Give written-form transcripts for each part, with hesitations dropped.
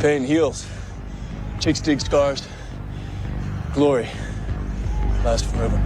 Pain heals. Chicks dig scars. Glory lasts forever.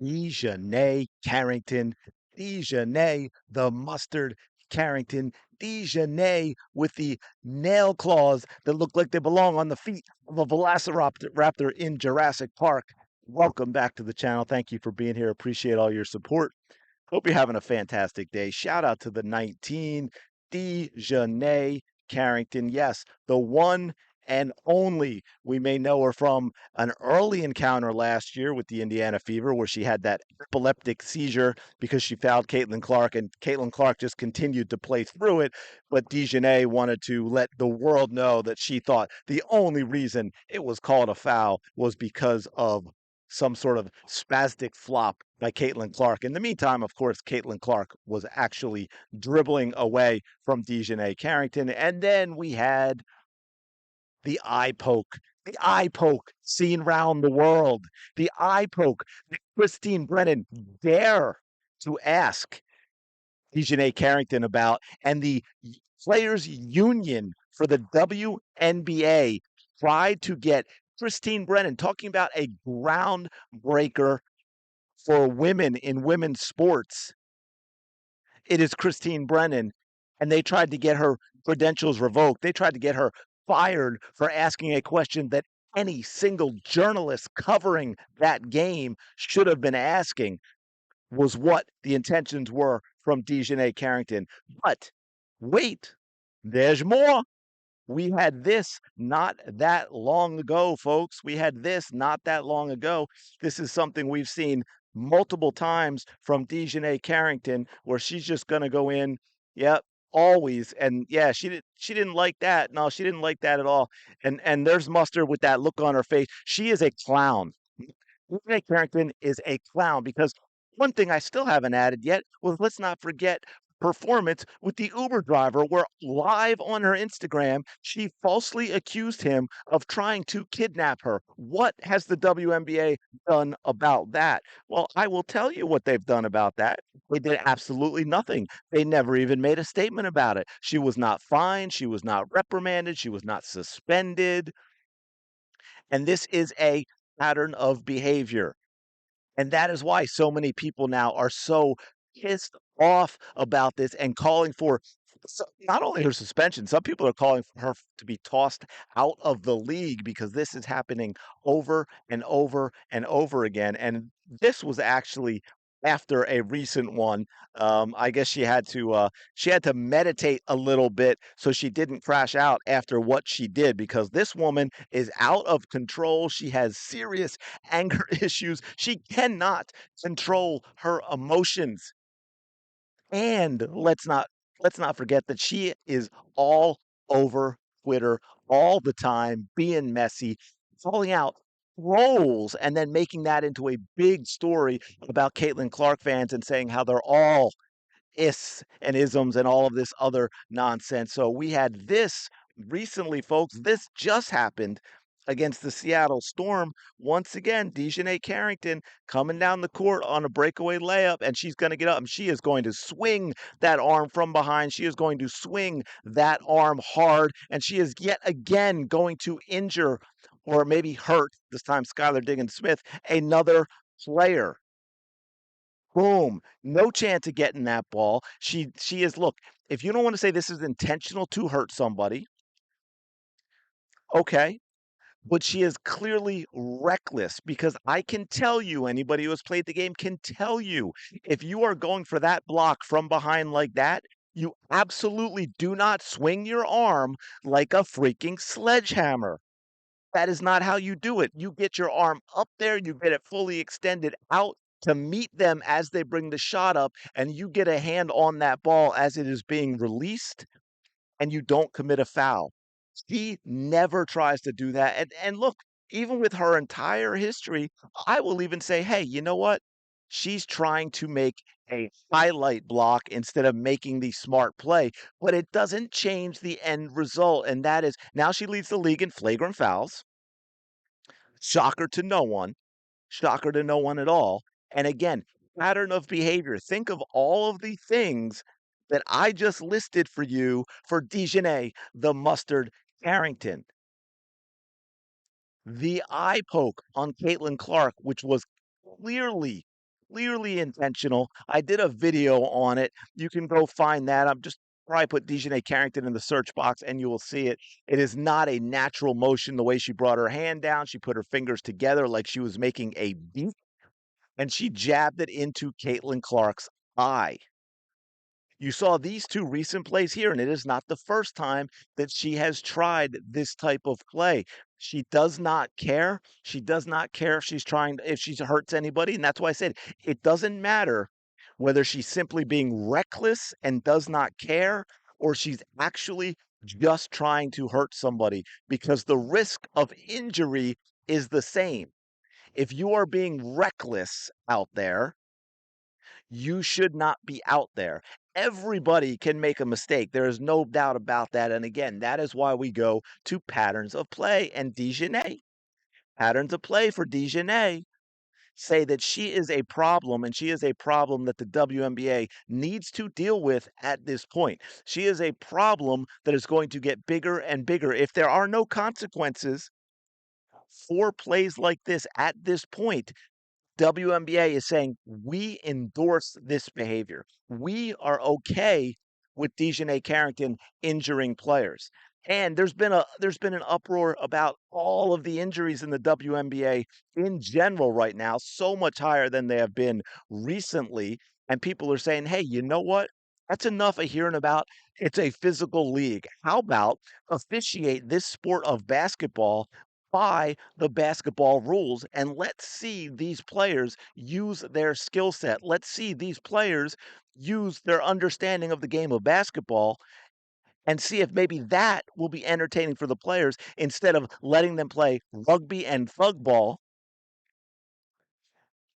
Dijonai Carrington, Dijonai the mustard Carrington, Dijonai with the nail claws that look like they belong on the feet of a velociraptor in Jurassic Park. Welcome back to the channel. Thank you for being here. Appreciate all your support. Hope you're having a fantastic day. Shout out to the 19, Dijonai Carrington. Yes, the one and only. We may know her from an early encounter last year with the Indiana Fever, where she had that epileptic seizure because she fouled Caitlin Clark, and Caitlin Clark just continued to play through it. But Dijonai wanted to let the world know that she thought the only reason it was called a foul was because of some sort of spastic flop by Caitlin Clark. In the meantime, of course, Caitlin Clark was actually dribbling away from Dijonai Carrington. And then we had the eye poke seen round the world, the eye poke that Christine Brennan dare to ask Dijonai Carrington about, and the Players Union for the WNBA tried to get Christine Brennan talking about a groundbreaker for women in women's sports. It is Christine Brennan, and they tried to get her credentials revoked. They tried to get her fired for asking a question that any single journalist covering that game should have been asking, was what the intentions were from Dijonai Carrington. But wait, there's more. We had this not that long ago, folks. We had this not that long ago. This is something we've seen multiple times from Dijonai Carrington, where she's just going to go in, yep, always. And yeah, she didn't like that. No, she didn't like that at all. And there's Mustard with that look on her face. She is a clown. Dijonai Carrington is a clown, because one thing I still haven't added yet was, let's not forget, performance with the Uber driver, where live on her Instagram, she falsely accused him of trying to kidnap her. What has the WNBA done about that? Well, I will tell you what they've done about that. They did absolutely nothing. They never even made a statement about it. She was not fined, she was not reprimanded, she was not suspended. And this is a pattern of behavior. And that is why so many people now are so pissed off about this and calling for, not only her suspension, some people are calling for her to be tossed out of the league, because this is happening over and over and over again. And this was actually after a recent one. I guess she had to meditate a little bit so she didn't crash out after what she did, because this woman is out of control. She has serious anger issues. She cannot control her emotions. And let's not forget that she is all over Twitter all the time, being messy, calling out trolls, and then making that into a big story about Caitlin Clark fans and saying how they're all is and isms and all of this other nonsense. So we had this recently, folks. This just happened against the Seattle Storm. Once again, Dijonai Carrington coming down the court on a breakaway layup, and she's going to get up and she is going to swing that arm from behind. She is going to swing that arm hard, and she is yet again going to injure, or maybe hurt, this time Skylar Diggins-Smith, another player. Boom. No chance of getting that ball. She is, look, if you don't want to say this is intentional to hurt somebody, okay. But she is clearly reckless, because I can tell you, anybody who has played the game can tell you, if you are going for that block from behind like that, you absolutely do not swing your arm like a freaking sledgehammer. That is not how you do it. You get your arm up there, you get it fully extended out to meet them as they bring the shot up, and you get a hand on that ball as it is being released, and you don't commit a foul. She never tries to do that. And look, even with her entire history, I will even say, hey, you know what? She's trying to make a highlight block instead of making the smart play, but it doesn't change the end result. And that is, now she leads the league in flagrant fouls. Shocker to no one. Shocker to no one at all. And again, pattern of behavior. Think of all of the things that I just listed for you for Dijonai, the Mustard Carrington. The eye poke on Caitlin Clark, which was clearly, clearly intentional. I did a video on it. You can go find that. I'm just probably put Dijonai Carrington in the search box and you will see it. It is not a natural motion the way she brought her hand down. She put her fingers together like she was making a beat and she jabbed it into Caitlin Clark's eye. You saw these two recent plays here, and it is not the first time that she has tried this type of play. She does not care. She does not care if she hurts anybody. And that's why I said it doesn't matter whether she's simply being reckless and does not care, or she's actually just trying to hurt somebody, because the risk of injury is the same. If you are being reckless out there, you should not be out there. Everybody can make a mistake. There is no doubt about that. And again, that is why we go to patterns of play and Dijonai. Patterns of play for Dijonai say that she is a problem, and she is a problem that the WNBA needs to deal with at this point. She is a problem that is going to get bigger and bigger. If there are no consequences for plays like this at this point, WNBA is saying we endorse this behavior. We are okay with Dijonai Carrington injuring players. And there's been an uproar about all of the injuries in the WNBA in general right now, so much higher than they have been recently. And people are saying, hey, you know what? That's enough of hearing about it's a physical league. How about officiate this sport of basketball by the basketball rules, and let's see these players use their skill set. Let's see these players use their understanding of the game of basketball and see if maybe that will be entertaining for the players instead of letting them play rugby and thug ball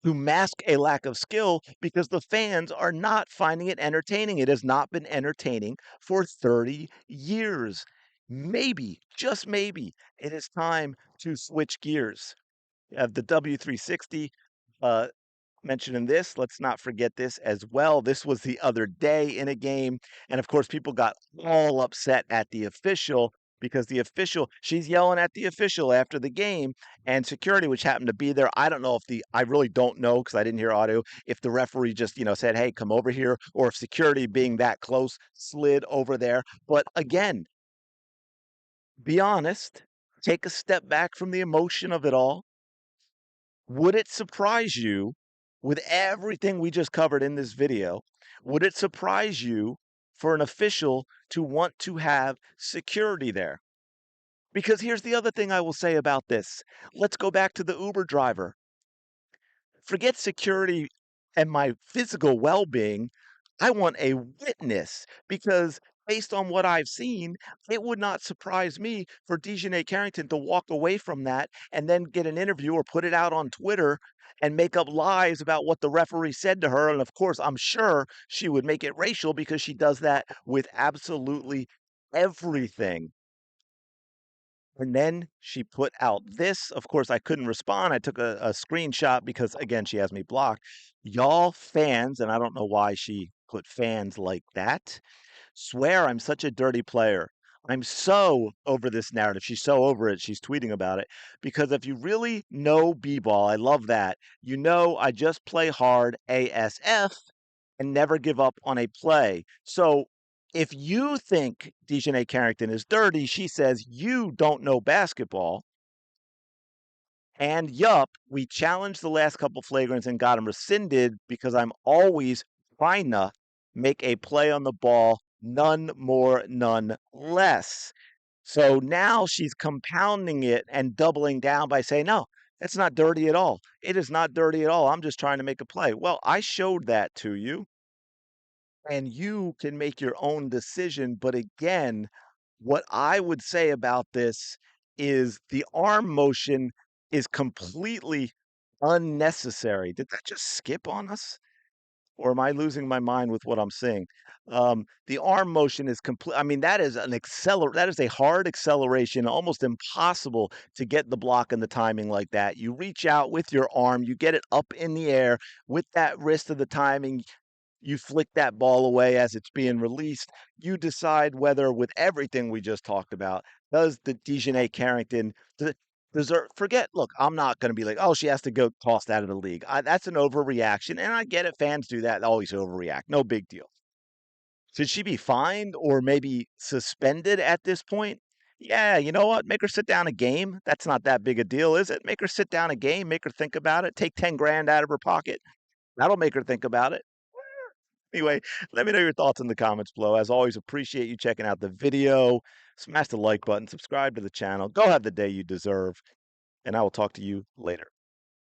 to mask a lack of skill, because the fans are not finding it entertaining. It has not been entertaining for 30 years. Maybe, just maybe, it is time to switch gears. You have the W360 uh, mentioning this. Let's not forget this as well. This was the other day in a game. And of course, people got all upset at the official because she's yelling at the official after the game, and security, which happened to be there. I really don't know because I didn't hear audio, if the referee just, said, hey, come over here, or if security, being that close, slid over there. But again, be honest, take a step back from the emotion of it all. Would it surprise you, with everything we just covered in this video, would it surprise you for an official to want to have security there? Because here's the other thing I will say about this. Let's go back to the Uber driver. Forget security and my physical well-being. I want a witness, because based on what I've seen, it would not surprise me for Dijonai Carrington to walk away from that and then get an interview or put it out on Twitter and make up lies about what the referee said to her. And of course, I'm sure she would make it racial, because she does that with absolutely everything. And then she put out this. Of course, I couldn't respond. I took a screenshot because, again, she has me blocked. Y'all fans, and I don't know why she put fans like that, swear I'm such a dirty player. I'm so over this narrative. She's so over it. She's tweeting about it. Because if you really know b-ball, I love that. You know I just play hard ASF and never give up on a play. So if you think Dijonai Carrington is dirty, she says you don't know basketball. And yup, we challenged the last couple flagrants and got them rescinded because I'm always trying to make a play on the ball, none more, none less. So now she's compounding it and doubling down by saying, no, it's not dirty at all. It is not dirty at all. I'm just trying to make a play. Well, I showed that to you, and you can make your own decision. But again, what I would say about this is the arm motion is completely unnecessary. Did that just skip on us? Or am I losing my mind with what I'm saying? The arm motion is complete. I mean, that is that is a hard acceleration, almost impossible to get the block and the timing like that. You reach out with your arm, you get it up in the air with that wrist of the timing. You flick that ball away as it's being released. You decide whether, with everything we just talked about, does the Dijonai Carrington deserve? Forget. Look, I'm not going to be like, oh, she has to go tossed out of the league. That's an overreaction, and I get it. Fans do that. They always overreact. No big deal. Should she be fined or maybe suspended at this point? Yeah, you know what? Make her sit down a game. That's not that big a deal, is it? Make her sit down a game. Make her think about it. Take 10 grand out of her pocket. That'll make her think about it. Anyway, let me know your thoughts in the comments below. As always, appreciate you checking out the video. Smash the like button, subscribe to the channel. Go have the day you deserve, and I will talk to you later.